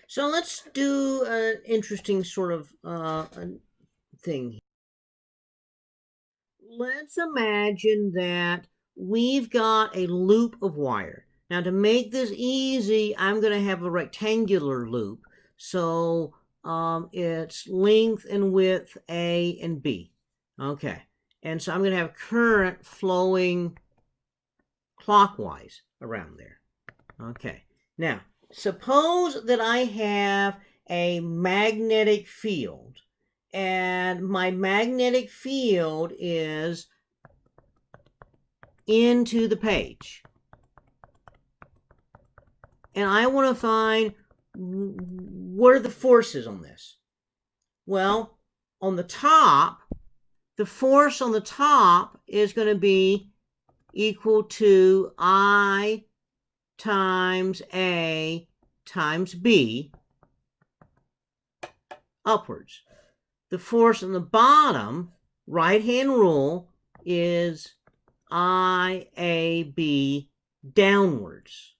So let's do an interesting sort of thing. Let's imagine that we've got a loop of wire. Now, to make this easy, I'm going to have a rectangular loop. So it's length and width A and B. Okay. And so I'm going to have current flowing clockwise around there. Okay. Now, suppose that I have a magnetic field, and my magnetic field is into the page. And I want to find what are the forces on this. Well, on the top, the force on the top is going to be equal to I times A times B upwards. The force on the bottom, right-hand rule, is IAB downwards.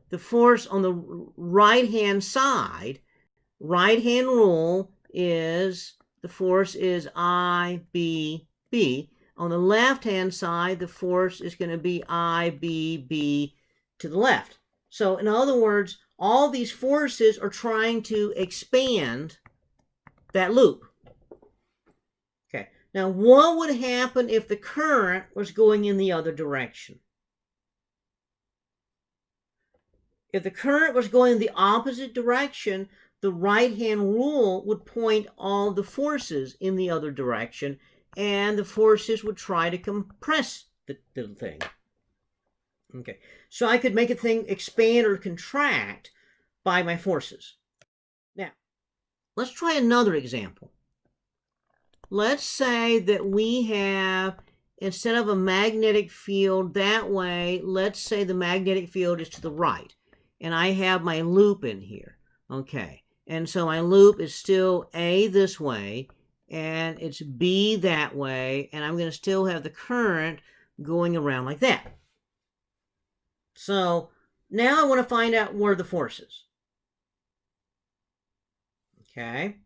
The force on the right-hand side, right-hand rule, is the force is IBB. On the left-hand side, the force is going to be IBB to the left. So in other words, all these forces are trying to expand that loop. Okay. Now, what would happen if the current was going in the other direction? If the current was going the opposite direction, the right-hand rule would point all the forces in the other direction, and the forces would try to compress the thing. Okay, so I could make a thing expand or contract by my forces. Now, let's try another example. Let's say that we have, instead of a magnetic field that way, let's say the magnetic field is to the right, and I have my loop in here. Okay, and so my loop is still A this way, and it's B that way, and I'm going to still have the current going around like that. So now I want to find out what are the forces. Okay,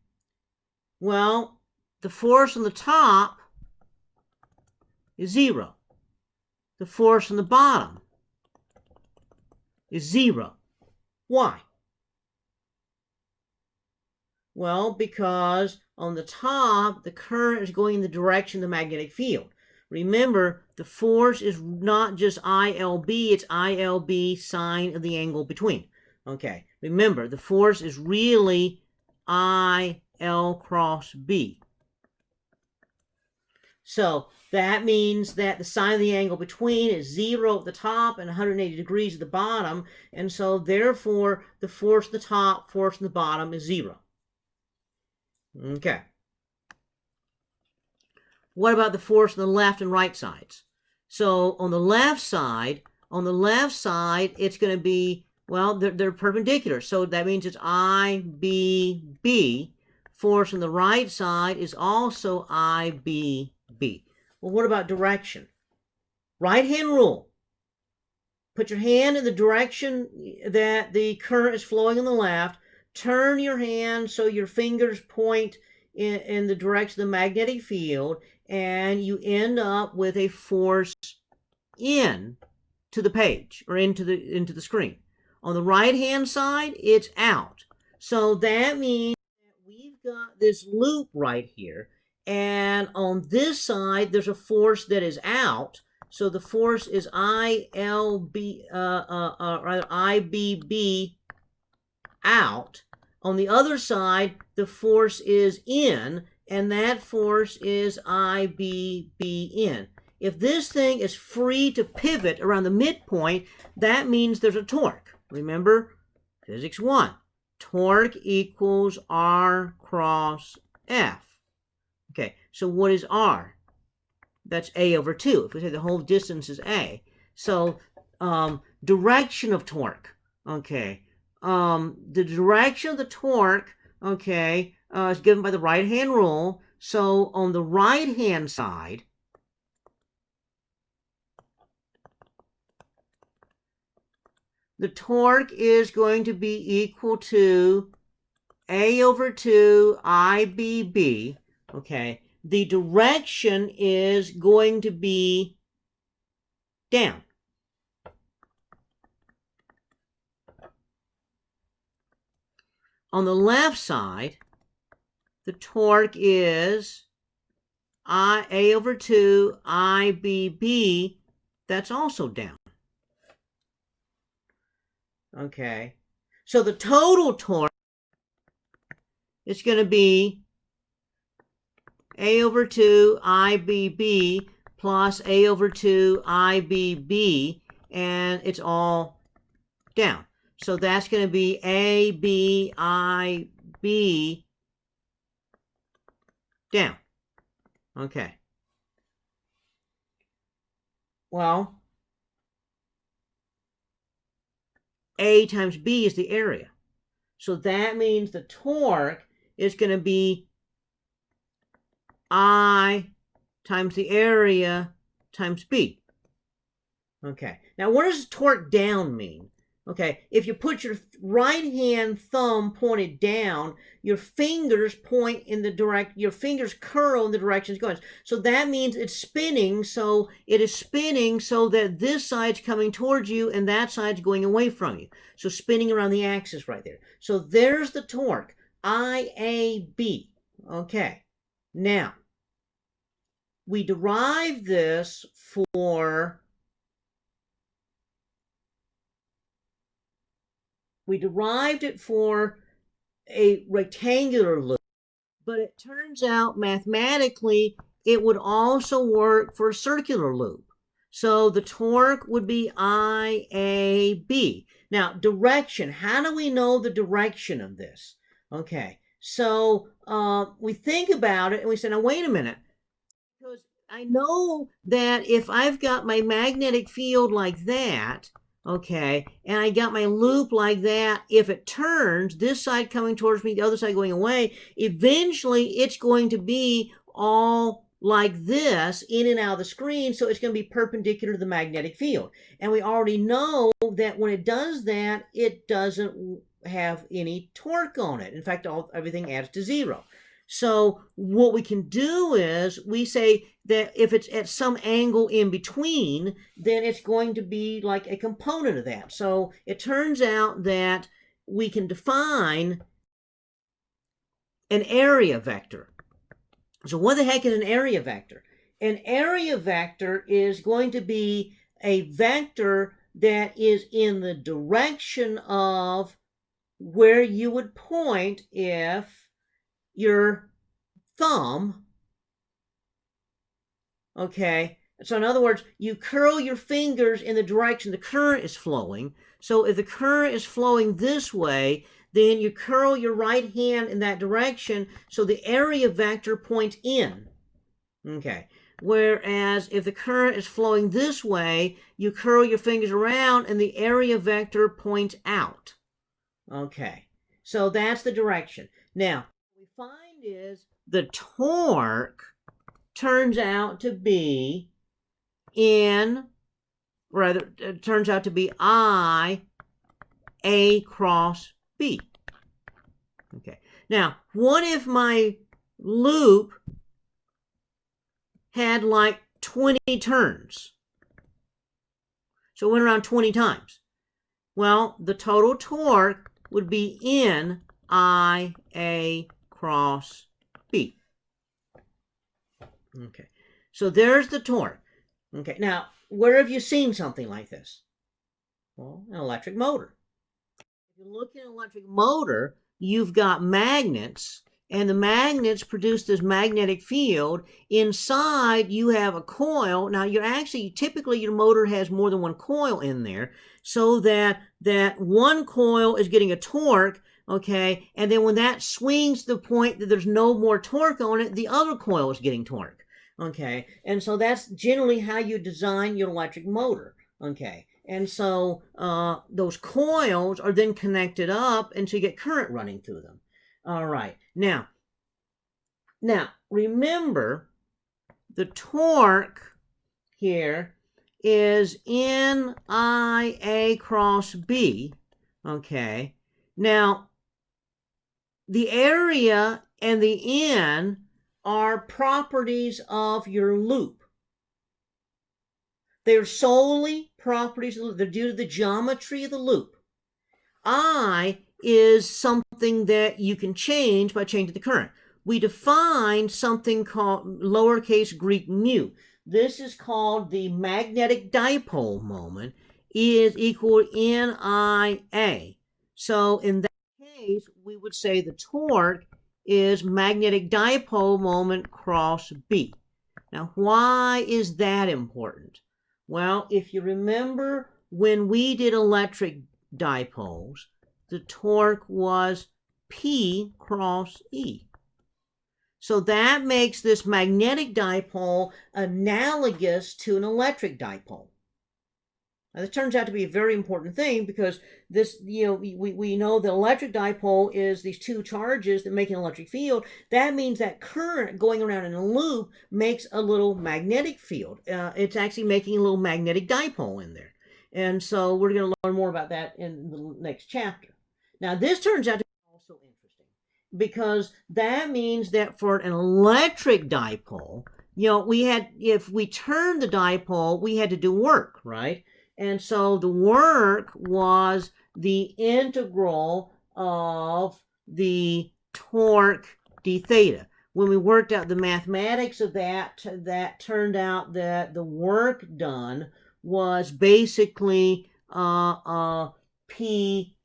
well, the force on the top is 0. The force on the bottom is 0. Why? Well, because on the top, the current is going in the direction of the magnetic field. Remember, the force is not just ILB, it's ILB sine of the angle between. Okay, remember, the force is really IL cross B. So that means that the sine of the angle between is 0 at the top and 180 degrees at the bottom, and so therefore the force at the top, force on the bottom is 0. Okay. What about the force on the left and right sides? So on the left side, it's going to be, well, they're perpendicular. So that means it's IBB. Force on the right side is also IBB. Well, what about direction? Right-hand rule. Put your hand in the direction that the current is flowing on the left. Turn your hand so your fingers point in the direction of the magnetic field, and you end up with a force in to the page or into the screen. On the right-hand side, it's out. So that means that we've got this loop right here, and on this side, there's a force that is out. So the force is IBB out. On the other side, the force is in, and that force is IBB in. If this thing is free to pivot around the midpoint, that means there's a torque. Remember, physics 1. Torque equals R cross F. Okay, so what is R? That's A over 2. If we say the whole distance is A. So direction of torque. Okay. The direction of the torque, okay, is given by the right-hand rule. So on the right-hand side, the torque is going to be equal to A over 2 IBB. Okay, the direction is going to be down. On the left side, the torque is A over 2 IBB. That's also down. Okay, so the total torque is going to be A over 2 IBB plus A over 2 IBB, and it's all down. So that's going to be ABIB down. Okay. Well, A times B is the area. So that means the torque is going to be I times the area times B. Okay. Now, what does torque down mean? Okay, if you put your right hand thumb pointed down, your fingers point in the your fingers curl in the direction it's going. So that means it's spinning, so it is spinning so that this side's coming towards you and that side's going away from you. So spinning around the axis right there. So there's the torque, IAB. Okay, now, we derive this for we derived it for a rectangular loop, but it turns out mathematically it would also work for a circular loop. So the torque would be IAB. Now, direction, how do we know the direction of this? Okay, so we think about it and we say, now wait a minute, because I know that if I've got my magnetic field like that, okay, and I got my loop like that, if it turns, this side coming towards me, the other side going away, eventually it's going to be all like this, in and out of the screen, so it's going to be perpendicular to the magnetic field. And we already know that when it does that, it doesn't have any torque on it. In fact, everything adds to zero. So what we can do is we say that if it's at some angle in between, then it's going to be like a component of that. So it turns out that we can define an area vector. So what the heck is an area vector? An area vector is going to be a vector that is in the direction of where you would point if your thumb, okay, so in other words, you curl your fingers in the direction the current is flowing. So if the current is flowing this way, then you curl your right hand in that direction, so the area vector points in. Okay, whereas if the current is flowing this way, you curl your fingers around and the area vector points out. Okay, so that's the direction. Now, find is the torque turns out to be it turns out to be I A cross B. Okay. Now, what if my loop had like 20 turns? So it went around 20 times. Well, the total torque would be in I A cross B. Okay, so there's the torque. Okay, now, where have you seen something like this? Well, an electric motor. If you look at an electric motor, you've got magnets, and the magnets produce this magnetic field. Inside, you have a coil. Now, typically your motor has more than one coil in there, so that one coil is getting a torque, okay, and then when that swings to the point that there's no more torque on it, the other coil is getting torque, okay, and so that's generally how you design your electric motor, okay, and so those coils are then connected up, and so you get current running through them. All right, now remember the torque here is NIA cross B. Okay. Now, the area and the N are properties of your loop. They're solely properties of the loop. They're due to the geometry of the loop. I is something that you can change by changing the current. We define something called lowercase Greek mu. This is called the magnetic dipole moment is equal to NIA. So in that case, we would say the torque is magnetic dipole moment cross B. Now, why is that important? Well, if you remember when we did electric dipoles, the torque was P cross E. So that makes this magnetic dipole analogous to an electric dipole. Now, this turns out to be a very important thing because this, we know the electric dipole is these two charges that make an electric field. That means that current going around in a loop makes a little magnetic field. It's actually making a little magnetic dipole in there. And so we're going to learn more about that in the next chapter. Now, this turns out to be also interesting because that means that for an electric dipole, if we turned the dipole, we had to do work, right? And so the work was the integral of the torque d theta. When we worked out the mathematics of that, that turned out that the work done was basically P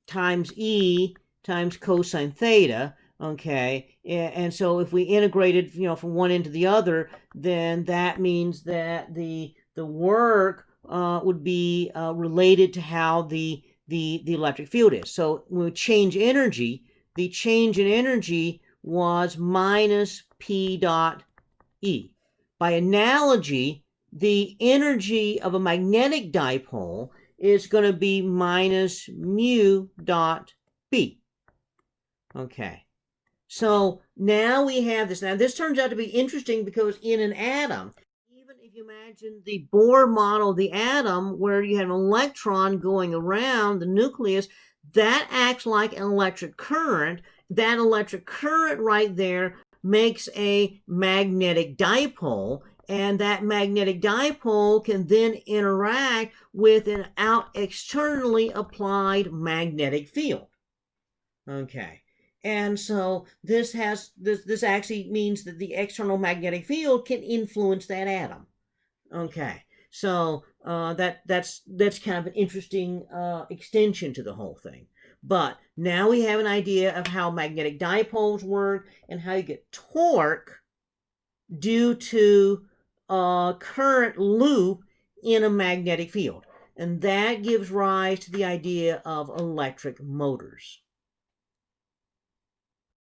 times E times cosine theta. Okay, and so if we integrated, from one end to the other, then that means that the work would be related to how the electric field is. So when we change energy, the change in energy was minus P dot E. By analogy, the energy of a magnetic dipole is going to be minus mu dot B. Okay. So now we have this. Now this turns out to be interesting because in an atom, even if you imagine the Bohr model of the atom where you have an electron going around the nucleus, that acts like an electric current. That electric current right there makes a magnetic dipole, and that magnetic dipole can then interact with an externally applied magnetic field. Okay. And so this actually means that the external magnetic field can influence that atom. Okay, so that's kind of an interesting extension to the whole thing. But now we have an idea of how magnetic dipoles work and how you get torque due to a current loop in a magnetic field. And that gives rise to the idea of electric motors.